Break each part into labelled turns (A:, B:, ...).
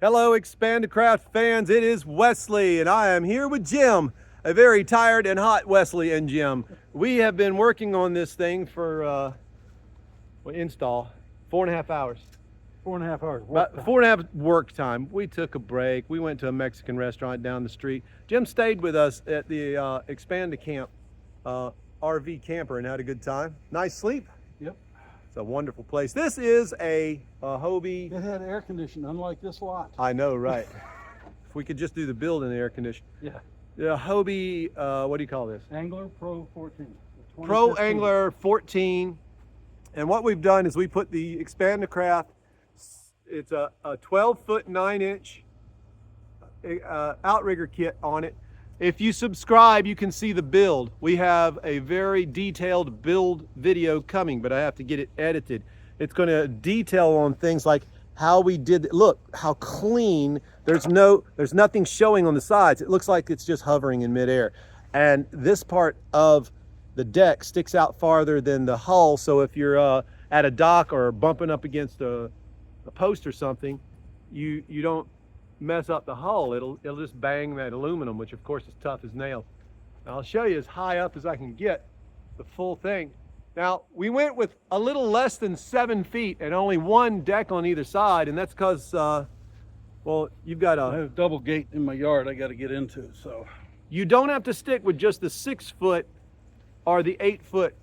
A: Hello, Expandacraft fans. It is Wesley, and I am here with Jim, a very tired and hot Wesley and Jim. We have been working on this thing for install 4.5 hours.
B: 4.5 hours.
A: About 4.5 work time. We took a break. We went to a Mexican restaurant down the street. Jim stayed with us at the Expandacamp RV camper and had a good time. Nice sleep.
B: Yep.
A: It's a wonderful place. This is a Hobie.
B: It had air conditioning, unlike this lot.
A: I know, right? If we could just do the build in the air conditioner.
B: Yeah.
A: The Hobie, what do you call this?
B: Angler Pro 14.
A: Pro Angler 14. And what we've done is we put the Expandacraft, it's a 12-foot 9-inch outrigger kit on it. If you subscribe, you can see the build. We have a very detailed build video coming, but I have to get it edited. It's going to detail on things like how we did. Look how clean. There's nothing showing on the sides. It looks like it's just hovering in midair. And this part of the deck sticks out farther than the hull. So if you're at a dock or bumping up against a post or something, you don't mess up the hull. It'll just bang that aluminum, which of course is tough as nails. Now, I'll show you as high up as I can get the full thing. Now, we went with a little less than 7 feet and only one deck on either side, and that's because well, you've got
B: I have a double gate in my yard I got to get into, so
A: you don't have to stick with just the 6-foot or the 8-foot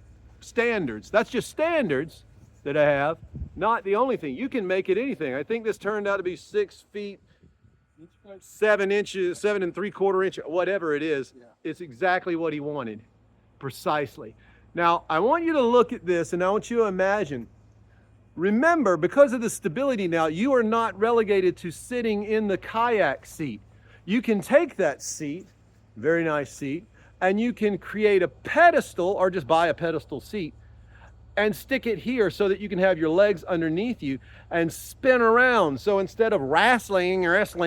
A: standards. That's just standards that I have, not the only thing. You can make it anything. I think this turned out to be 6 feet 7 inches, 7 3/4 inch, whatever it is.
B: Yeah.
A: It's exactly what he wanted, precisely. Now, I want you to look at this, and I want you to imagine. Remember, because of the stability now, you are not relegated to sitting in the kayak seat. You can take that seat, very nice seat, and you can create a pedestal or just buy a pedestal seat and stick it here so that you can have your legs underneath you and spin around. So instead of wrestling,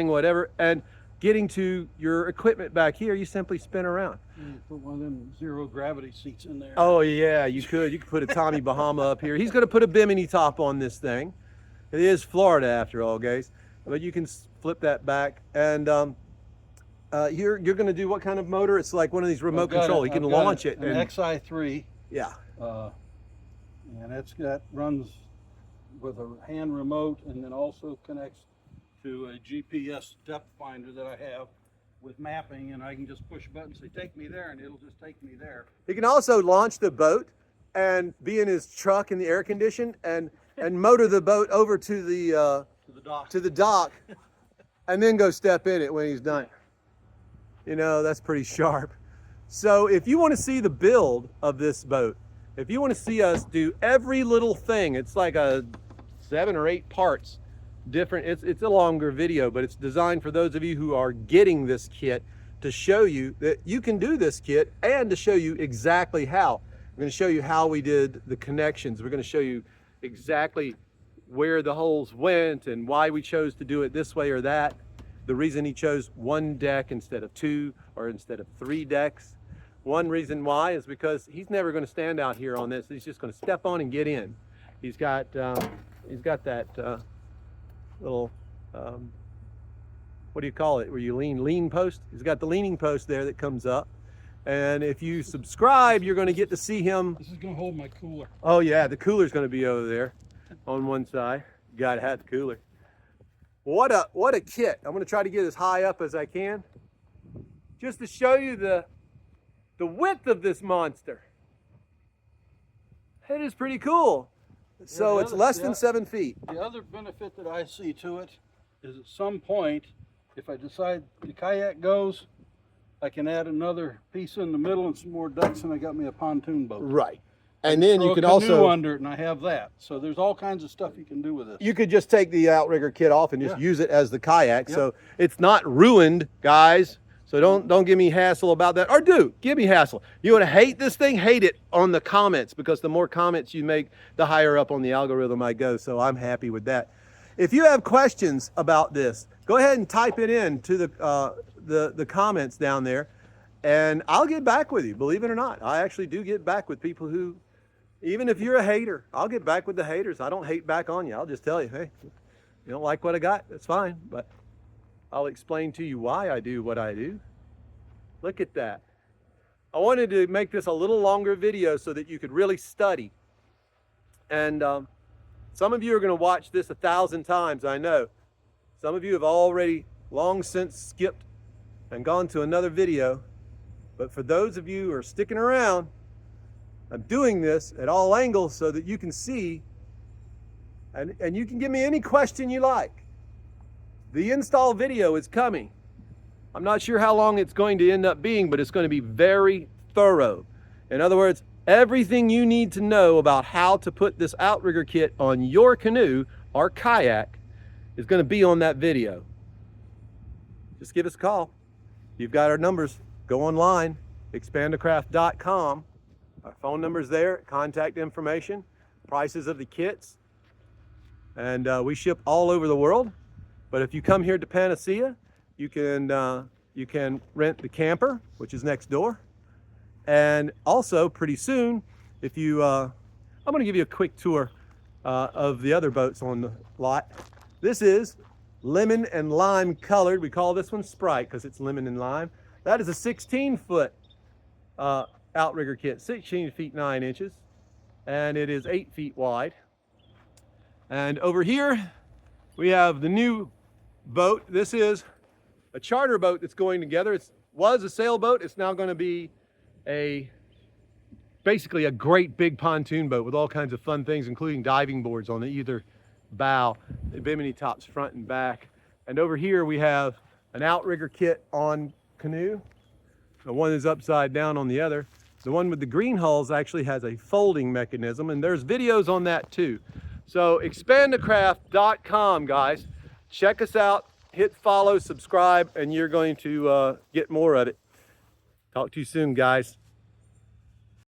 A: whatever, and getting to your equipment back here, you simply spin around.
B: you put one of them zero gravity seats in there.
A: Oh yeah, you could. You could put a Tommy Bahama up here. He's gonna put a bimini top on this thing. It is Florida after all, guys. But you can flip that back. And you're gonna do what kind of motor? It's like one of these remote control. You can launch it.
B: An XI3.
A: Yeah.
B: And that runs with a hand remote, and then also connects to a GPS depth finder that I have with mapping, and I can just push a button and say, take me there, and it'll just take me there.
A: He can also launch the boat and be in his truck in the air condition and motor the boat over to the dock and then go step in it when he's done. You know, that's pretty sharp. So if you want to see the build of this boat, if you want to see us do every little thing, it's like a 7 or 8 parts different. It's a longer video, but it's designed for those of you who are getting this kit to show you that you can do this kit and to show you exactly how. I'm going to show you how we did the connections. We're going to show you exactly where the holes went and why we chose to do it this way or that. The reason he chose 1 deck instead of 2 or instead of 3 decks. One reason why is because he's never going to stand out here on this. He's just going to step on and get in. He's got that little what do you call it? Where you lean post. He's got the leaning post there that comes up. And if you subscribe, you're going to get to see him.
B: This is going to hold my cooler.
A: Oh yeah, the cooler's going to be over there on one side. You got to have the cooler. What a kit! I'm going to try to get as high up as I can, just to show you the width of this monster. It is pretty cool. So it's less than 7 feet.
B: The other benefit that I see to it is at some point, if I decide the kayak goes, I can add another piece in the middle and some more ducks, and I got me a pontoon boat.
A: Right. And then you can
B: also
A: also
B: under it, and I have that. So there's all kinds of stuff you can do with this.
A: You could just take the outrigger kit off and just use it as the kayak.
B: Yep.
A: So it's not ruined, guys. So don't give me hassle about that. Or do, give me hassle. You want to hate this thing? Hate it on the comments, because the more comments you make, the higher up on the algorithm I go. So I'm happy with that. If you have questions about this, go ahead and type it in to the comments down there, and I'll get back with you. Believe it or not, I actually do get back with people who, even if you're a hater, I'll get back with the haters. I don't hate back on you. I'll just tell you, hey, You don't like what I got? That's fine, but I'll explain to you why I do what I do. Look at that. I wanted to make this a little longer video so that you could really study. And some of you are going to watch this 1,000 times, I know. Some of you have already long since skipped and gone to another video. But for those of you who are sticking around, I'm doing this at all angles so that you can see, and you can give me any question you like. The install video is coming. I'm not sure how long it's going to end up being, but it's going to be very thorough. In other words, everything you need to know about how to put this outrigger kit on your canoe or kayak is going to be on that video. Just give us a call. You've got our numbers. Go online, expandacraft.com. Our phone number's there, contact information, prices of the kits. And we ship all over the world. But if you come here to Panacea, you can rent the camper, which is next door. And also, pretty soon, if you, I'm going to give you a quick tour of the other boats on the lot. This is lemon and lime colored. We call this one Sprite because it's lemon and lime. That is a 16-foot outrigger kit, 16 feet 9 inches, and it is 8 feet wide. And over here, we have the new boat. This is a charter boat that's going together. It was a sailboat. It's now going to be basically a great big pontoon boat with all kinds of fun things, including diving boards on either bow, bimini tops front and back. And over here we have an outrigger kit on canoe. The one is upside down on the other. The one with the green hulls actually has a folding mechanism, and there's videos on that too. So expandacraft.com, guys. Check us out, hit follow, subscribe, and you're going to get more of it. Talk to you soon, guys.